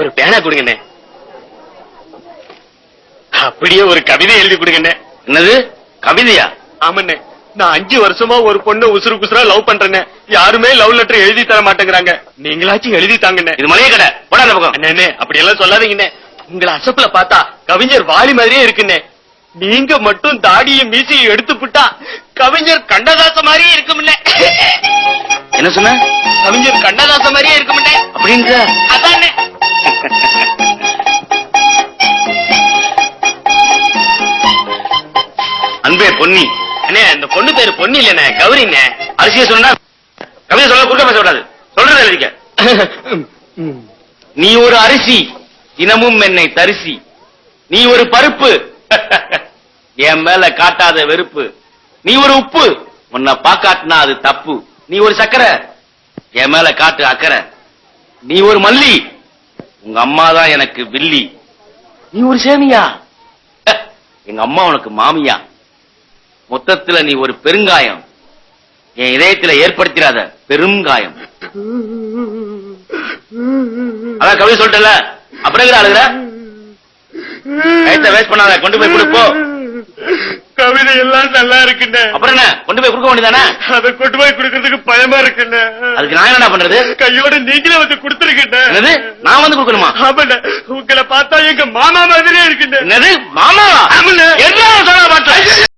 ஒரு பேனா கொடுங்கண்ணே. அப்படியே ஒரு கவிதை எழுதி கொடுங்கண்ணே. என்னது கவிதையா? ஆமாண்ணே, நான் 5 வருஷமா ஒரு பொண்ணு உசுறு குசுரா லவ் பண்றேன்னு யாருமே லவ் லெட்டர் எழுதி தர மாட்டேங்கிறாங்க. நீங்களாச்சும் எழுதி தாங்கண்ணே. இது மளிகை கடை, போடா அந்த பக்கம். அண்ணே அப்படி எல்லாம் சொல்லாதீங்கண்ணே. உங்களை அசப்புல பார்த்தா கவிஞர் வாலி மாதிரியே இருக்குண்ணே. நீங்க மட்டும் தாடியும் மீசையும் எடுத்துப்புட்டா கவிஞர் கண்ணதாச மாதிரியே இருக்கும்ண்ணே. என்ன சொன்ன? கவிஞர் கண்ணதாச மாதிரியே இருக்கும்ண்ணே. அப்படின்ற அதானே. அன்பே பொன்னி. அண்ணே, அந்த பொண்ணு பேரு பொன்னி இல்லண்ணே, கௌரிண்ணே. அரிசியை சொன்னா கவிதை சொல்ல குறுக்க பேசக்கூடாது. சொல்றது எழுதிக்க. நீ ஒரு அரிசி, தினமும் என்னை தரிசி. நீ ஒரு பருப்பு, என் மேல காட்டாத வெறுப்பு. நீ ஒரு உப்பு, உன்னை பாக்காட்டினா அது தப்பு. நீ ஒரு சக்கரை, என் மேல காட்டு அக்கறை. நீ ஒரு மல்லி, உங்க அம்மா தான் எனக்கு வில்லி. நீ ஒரு சேமியா, எங்க அம்மா உனக்கு மாமியா. மொத்தத்துல நீ ஒரு பெருங்காயம், என் இதயத்துல ஏற்படுத்திடாத பெருங்காயம். அதான் கவிதை சொல்லிட்டல, அப்புறம் அழுகுற. வேஸ்ட் பண்ணாத, கொண்டு போய் கொடுப்போ. கவிதை எல்லாம் நல்லா இருக்குண்ணே. அப்புறம் என்ன, கொண்டு போய் கொடுக்க வேண்டியதானே? அதை கொண்டு போய் கொடுக்கறதுக்கு பயமா இருக்குண்ணே. அதுக்கு நான் என்ன பண்றது? கையோட நீங்களே வந்து கொடுத்துருக்கேன். என்னது, நான் வந்து கொடுக்கணுமா? ஆமாண்ணே, உங்களை பார்த்தா எங்க மாமா மாதிரியே இருக்குண்ணே. என்னது மாமா? ஆமாண்ணே. என்ன சொல்ல மாட்டேன்.